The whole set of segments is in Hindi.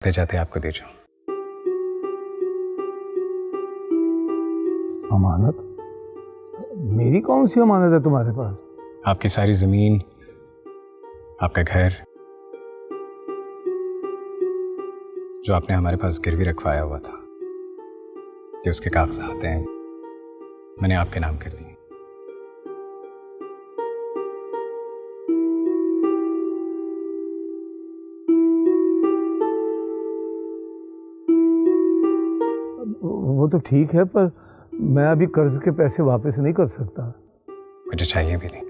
जाते जाते आपको दे जाऊं। अमानत? मेरी कौन सी अमानत है तुम्हारे पास? आपकी सारी जमीन, आपका घर, जो आपने हमारे पास गिरवी रखवाया हुआ था, ये उसके कागजात हैं, मैंने आपके नाम कर दिए। वो तो ठीक है, पर मैं अभी कर्ज के पैसे वापस नहीं कर सकता। मुझे चाहिए भी नहीं।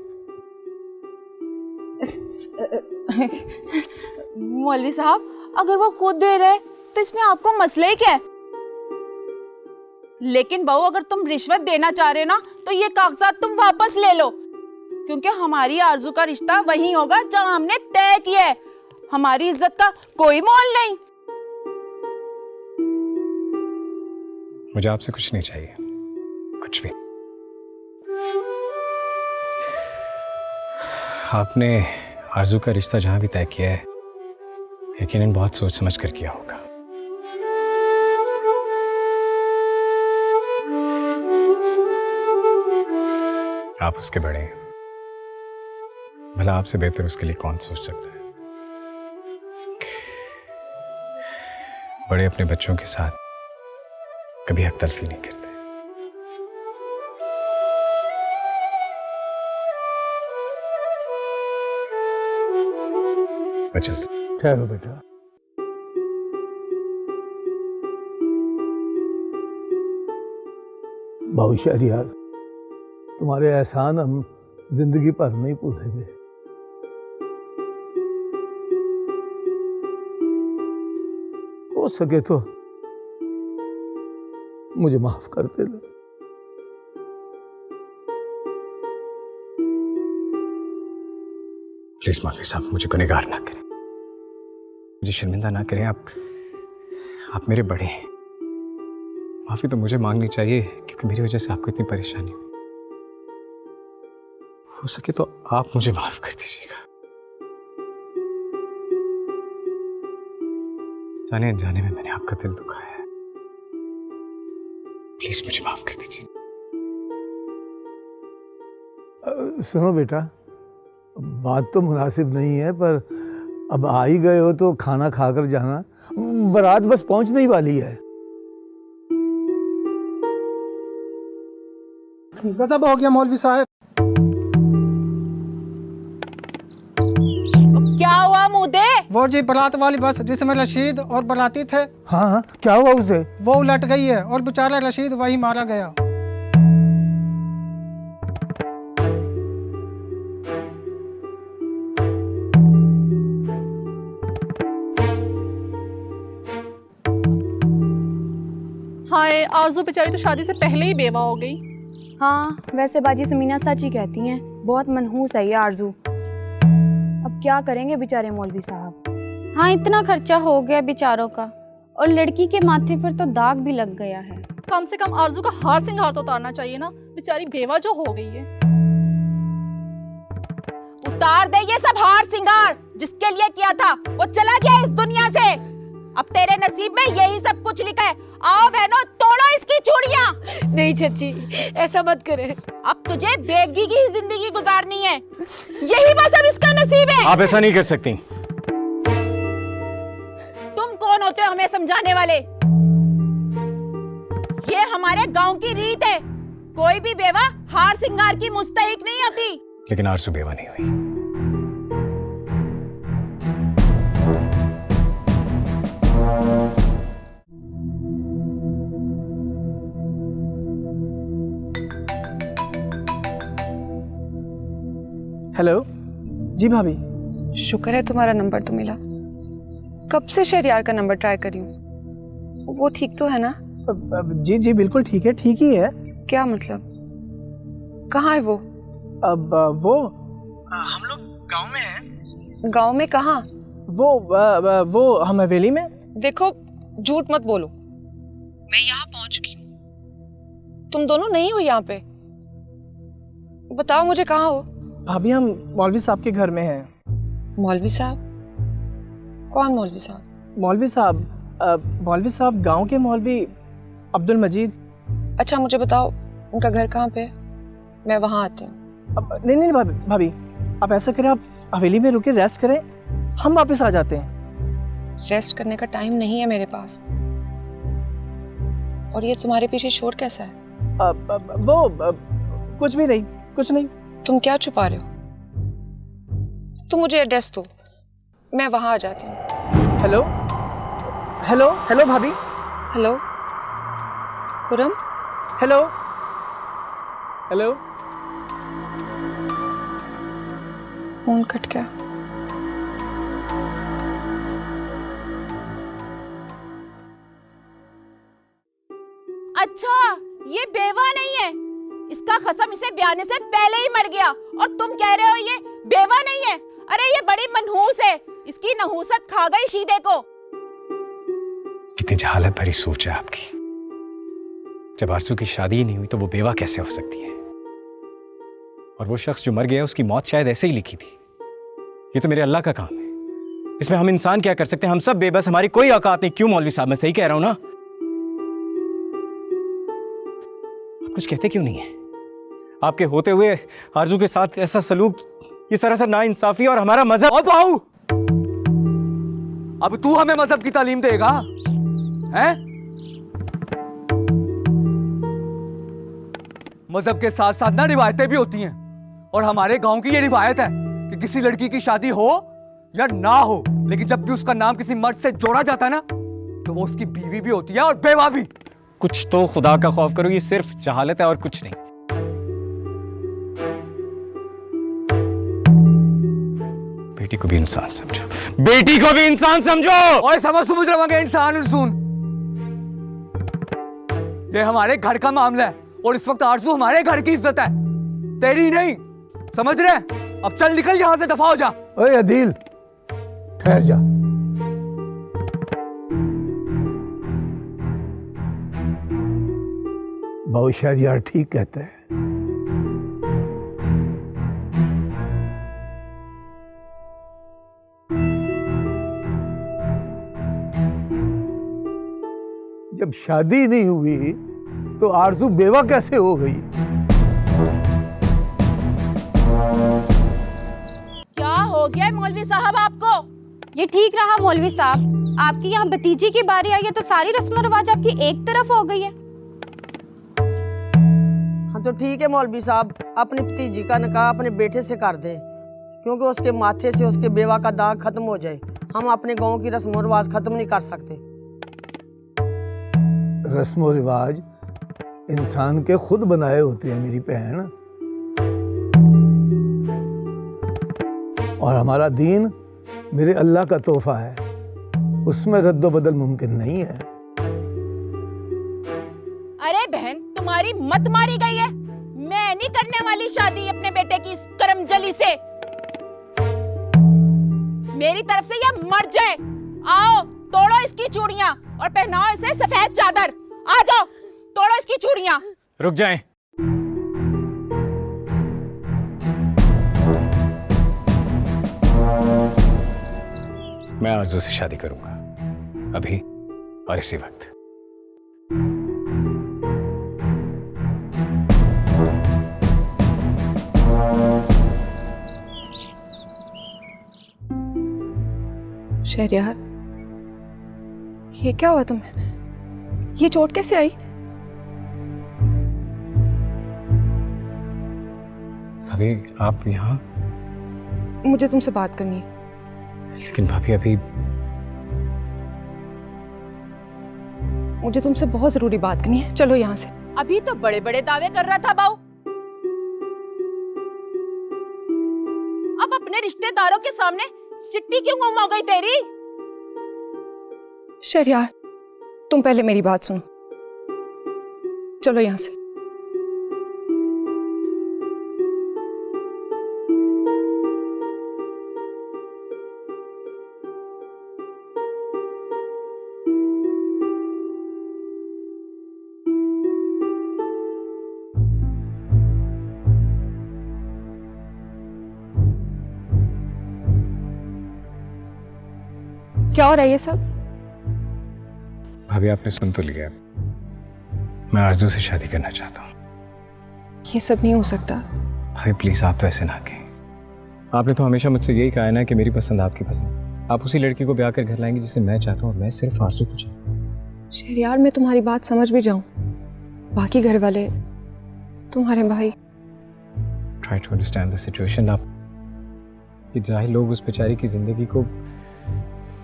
मौलवी साहब, अगर वो खुद दे रहे तो इसमें आपको मसले ही क्या है? लेकिन बहू, अगर तुम रिश्वत देना चाह रहे हो ना, तो ये कागजात तुम वापस ले लो, क्योंकि हमारी आरजू का रिश्ता वही होगा जहां हमने तय किया है। हमारी इज्जत का कोई मोल नहीं। मुझे आपसे कुछ नहीं चाहिए, कुछ भी। आपने आरजू का रिश्ता जहां भी तय किया है, यकीनन बहुत सोच समझ कर किया होगा। आप उसके बड़े हैं, भला आपसे बेहतर उसके लिए कौन सोच सकता है। बड़े अपने बच्चों के साथ कभी हक तलफी नहीं करते। ठहरो बेटा। बहुत शहरियार, तुम्हारे एहसान हम जिंदगी भर नहीं भूलेंगे। हो सके तो मुझे माफ कर देना। प्लीज मौलवी साहब, मुझे गुनहगार ना करें, मुझे शर्मिंदा ना करें। आप मेरे बड़े हैं, माफी तो मुझे मांगनी चाहिए, क्योंकि मेरी वजह से आपको इतनी परेशानी हुई। हो सके तो आप मुझे माफ कर दीजिएगा। जाने अनजाने में मैंने आपका दिल दुखाया है, प्लीज मुझे माफ कर दीजिए। सुनो बेटा, बात तो मुनासिब नहीं है, पर अब आ ही गए हो तो खाना खाकर जाना। बारात बस पहुंचने ही वाली है। गजब हो गया मौलवी साहब। क्या हुआ मुदे? वो जी बारात वाली बस जिसमें रशीद और बाराती थे। हाँ, क्या हुआ उसे? वो उलट गई है और बेचारा रशीद वही मारा गया। हाय, आरजू बेचारी तो शादी से पहले ही बेवा हो गई। हाँ, वैसे बाजी समीना सच ही कहती हैं, बहुत मनहूस है ये आरजू। अब क्या करेंगे बेचारे मौलवी साहब। हाँ, इतना खर्चा हो गया बेचारों का, और लड़की के माथे पर तो दाग भी लग गया है। कम से कम आरजू का हार सिंगार तो उतारना चाहिए ना, बेचारी बेवा जो हो गई है। उतार दे ये सब हार सिंगार, जिसके लिए किया था वो चला गया इस दुनिया से। अब तेरे नसीब में यही सब कुछ लिखा है। आओ बहनों, तोड़ो इसकी चूड़ियां। नहीं चाची, ऐसा मत करे। अब तुझे बेवगी की जिंदगी गुजारनी है, यही बस अब इसका नसीब है। आप ऐसा नहीं कर सकती। तुम कौन होते हो हमें समझाने वाले? ये हमारे गांव की रीत है, कोई भी बेवा हार सिंगार की मुस्तहिक नहीं होती। लेकिन आरजू बेवा नहीं हुई। हेलो जी भाभी। शुक्र है तुम्हारा नंबर तो मिला। कब से शहरियार का नंबर ट्राई करी हूँ। वो ठीक तो है ना? जी जी बिल्कुल ठीक है, ठीक ही है। क्या मतलब? कहाँ है वो? अब वो हम लोग गांव में हैं। गांव में कहाँ? वो हम हवेली में। देखो, झूठ मत बोलो, मैं यहाँ पहुंच चुकी हूँ। तुम दोनों नहीं हो यहाँ पे? बताओ मुझे, कहाँ हो? भाभी हम मौलवी साहब के घर में हैं। मौलवी साहब? कौन मौलवी साहब? मौलवी साहब गांव के मौलवी अब्दुल मजीद। अच्छा मुझे बताओ उनका घर कहाँ पे है, मैं वहाँ आती हूँ। नहीं भाभी, आप ऐसा करें, आप हवेली में रुके रेस्ट करें, हम वापस आ जाते हैं। रेस्ट करने का टाइम नहीं है मेरे पास। और ये तुम्हारे पीछे शोर कैसा है? कुछ नहीं। तुम क्या छुपा रहे हो? तुम मुझे एड्रेस दो, मैं वहां आ जाती हूँ। हेलो भाभी। Hello Khurram. Hello. Phone cut गया। अच्छा ये बेवा नहीं है, इसका कसम इसे ब्याने से पहले ही मर गया और तुम कह रहे हो ये बेवा नहीं है। अरे ये बड़ी मनहूस है, इसकी नहूसत खा गई शीदे को। कितनी जहालत भरी सोच है आपकी। जब आरज़ू की शादी ही नहीं हुई तो वो बेवा कैसे हो सकती है? और वो शख्स जो मर गया उसकी मौत शायद ऐसे ही लिखी थी। ये तो मेरे अल्लाह का काम है, इसमें हम इंसान क्या कर सकते हैं? हम सब बेबस, हमारी कोई औकात नहीं। क्यों मौलवी साहब, मैं सही कह रहा हूं ना? आप कुछ कहते क्यों नहीं है? आपके होते हुए आरज़ू के साथ ऐसा सलूक, ये सरासर नाइंसाफी और हमारा मजहब। ओ बाऊ, अब तू हमें मजहब की तालीम देगा हैं? मजहब के साथ साथ ना रिवायतें भी होती हैं, और हमारे गांव की ये रिवायत है कि किसी लड़की की शादी हो या ना हो, लेकिन जब भी उसका नाम किसी मर्द से जोड़ा जाता है ना, तो वो उसकी बीवी भी होती है और बेवा भी। कुछ तो खुदा का खौफ करो, ये सिर्फ जहालत है और कुछ नहीं। बेटी को भी इंसान समझो, बेटी को भी इंसान समझो। और समझ रहोगे इंसान सुन, ये हमारे घर का मामला है और इस वक्त आरज़ू हमारे घर की इज्जत है, तेरी नहीं। समझ रहे? अब चल निकल यहां से, दफा हो जा। ओए अदील, ठहर जा। बाबू शहरयार ठीक कहता है। जब शादी नहीं हुई तो आरज़ू बेवा कैसे हो गई? क्या हो गया मौलवी साहब आपको? ये ठीक रहा मौलवी साहब, आपकी यहाँ भतीजी की बारी आई है तो सारी रस्म रिवाज आपकी एक तरफ हो गई है। हाँ तो ठीक है मौलवी साहब, अपनी भतीजी का निकाह अपने बेटे से कर दें, क्योंकि उसके माथे से उसके बेवा का दाग खत्म हो जाए। हम अपने गांव की रस्म रिवाज खत्म नहीं कर सकते। रस्म रिवाज इंसान के खुद बनाए होते हैं मेरी बहन, और हमारा दीन मेरे अल्लाह का तोहफा है, उसमें रद्दो बदल मुमकिन नहीं है। अरे बहन तुम्हारी मत मारी गई है, मैं नहीं करने वाली शादी अपने बेटे की इस करमजली से। मेरी तरफ से यह मर जाए। आओ तोड़ो इसकी चूड़ियां और पहनाओ इसे सफेद चादर। आ जाओ तोड़ो इसकी चूड़ियां। रुक जाएं। मैं आरज़ू से शादी करूंगा, अभी और इसी वक्त। शहरयार, ये क्या हुआ तुम्हें? ये चोट कैसे आई? भाभी आप यहाँ? मुझे तुमसे बात करनी है। लेकिन भाभी अभी मुझे तुमसे बहुत जरूरी बात करनी है, चलो यहाँ से। अभी तो बड़े बड़े दावे कर रहा था बाऊ, अब अपने रिश्तेदारों के सामने सिट्टी क्यों गुम हो गई तेरी? शहरयार, तुम पहले मेरी बात सुनो, चलो यहाँ से। क्या हो रहा है ये सब? भाभी आपने सुन तो लिया, मैं आरजू से शादी करना चाहता हूँ। ये सब नहीं हो सकता। भाई प्लीज आप तो ऐसे ना कहें। आपने तो हमेशा मुझसे यही कहा है ना कि मेरी पसंद आपकी पसंद। आप उसी लड़की को ब्याह कर घर लाएंगे जिसे मैं चाहता हूँ, और मैं सिर्फ आरजू को चाहता हूँ। शहरयार, मैं तुम्हारी बात समझ भी जाऊं, बाकी घर वाले, तुम्हारे भाई। Try to understand the situation. आप कि जाहिल लोग उस बेचारी की जिंदगी को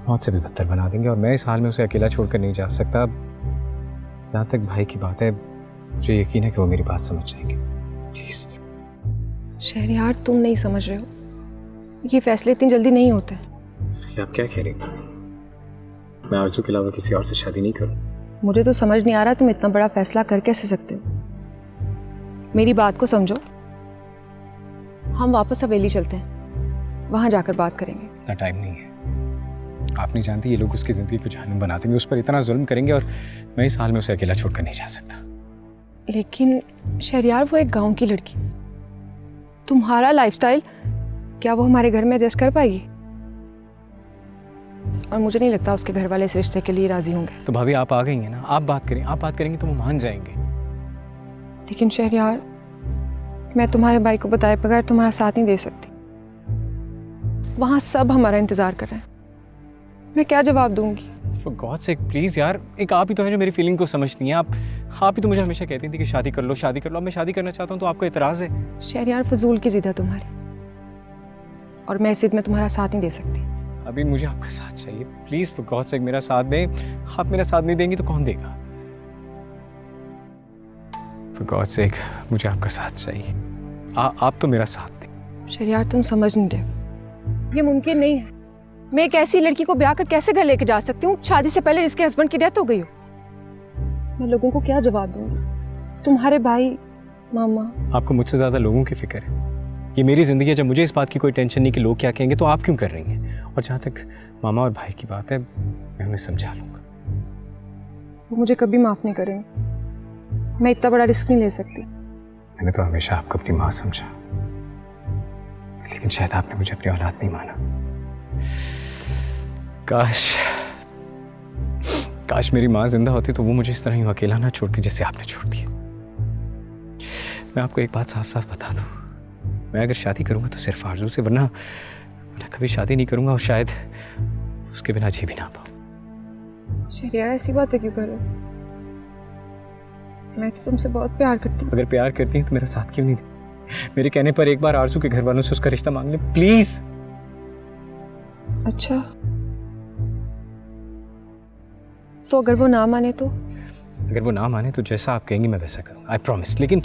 मौत से भी बदतर बना देंगे, और मैं इस हाल में उसे अकेला छोड़कर नहीं जा सकता। जहाँ तक भाई की बात है, मुझे यकीन है कि वो मेरी बात समझ जाएंगे। प्लीज। शहरयार, तुम नहीं समझ रहे हो, ये फैसले इतनी जल्दी नहीं होते। ये आप क्या कह रही हैं? मैं आरजू के अलावा किसी और से शादी नहीं करूँ। मुझे तो समझ नहीं आ रहा तुम इतना बड़ा फैसला कर कैसे सकते हो। मेरी बात को समझो, हम वापस हवेली चलते हैं, वहां जाकर बात करेंगे। इतना टाइम नहीं है। आप नहीं जानती, ये लोग उसकी जिंदगी को जहन्नुम बना देंगे, उस पर इतना जुल्म करेंगे, और मैं इस हाल में उसे अकेला छोड़कर नहीं जा सकता। लेकिन शहरयार, वो एक गांव की लड़की, तुम्हारा लाइफस्टाइल, क्या वो हमारे घर में एडजस्ट कर पाएगी? और मुझे नहीं लगता उसके घर वाले इस रिश्ते के लिए राजी होंगे। तो भाभी आप आ गई हैं ना, आप बात करें। आप बात करेंगे तो वो मान जाएंगे। लेकिन शहरयार, मैं तुम्हारे भाई को बताए बगैर तुम्हारा साथ नहीं दे सकती। वहां सब हमारा इंतजार कर रहे हैं, मैं क्या जवाब दूंगी? For God's sake, प्लीज यार, एक आप ही तो हैं जो मेरी फीलिंग को समझती हैं। आप ही तो मुझे हमेशा कहती थी कि शादी कर लो, शादी कर लो। अब मैं शादी करना चाहता हूँ तो आपको एतराज है? शहरयार, फजूल की जिद है तुम्हारी, और मैं इस जिद में तुम्हारा साथ नहीं दे सकती। अभी मुझे आपका साथ चाहिए, प्लीज for God's sake मेरा साथ दें। आप मेरा साथ नहीं देंगी तो कौन देगा? For God's sake मुझे आपका साथ चाहिए। आप तो मेरा साथ दें। शहरयार, तुम समझ नहीं रहे, ये मुमकिन नहीं है। मैं एक ऐसी लड़की को ब्याह कर कैसे घर लेके जा सकती हूँ, शादी से पहले जिसके हस्बैंड की डेथ हो गई हो? मैं लोगों को क्या जवाब दूंगी? तुम्हारे भाई, मामा। आपको मुझसे ज्यादा लोगों की फिक्र है। ये मेरी जिंदगी है, जब मुझे इस बात की कोई टेंशन नहीं कि लोग क्या कहेंगे, तो आप क्यों कर रही हैं? और जहाँ तक मामा और भाई की बात है, मैं उन्हें समझा लूंगा। वो मुझे कभी माफ नहीं करेंगे, मैं इतना बड़ा रिस्क नहीं ले सकती। मैंने तो हमेशा आपको अपनी माँ समझा, लेकिन शायद आपने मुझे अपनी औलाद नहीं माना। काश मेरी माँ जिंदा होती तो वो मुझे इस तरह यूं अकेला ना छोड़ती जैसे आपने छोड़ दिया। मैं आपको एक बात साफ साफ बता दूं, मैं अगर शादी करूंगा तो सिर्फ आरजू से, वरना कभी शादी नहीं करूंगा, और शायद उसके बिना जी भी ना पाऊं। शहरयार, ऐसी बातें क्यों कर रहे हो? मैं तो तुमसे बहुत प्यार करती हूँ। अगर प्यार करती हैं तो मेरा साथ क्यों नहीं दी? मेरे कहने पर एक बार आरजू के घर वालों से उसका रिश्ता मांग ले, प्लीज। अच्छा, तो अगर वो ना माने तो? अगर वो ना माने तो जैसा आप कहेंगी मैं वैसा करूँ, आई प्रॉमिस। लेकिन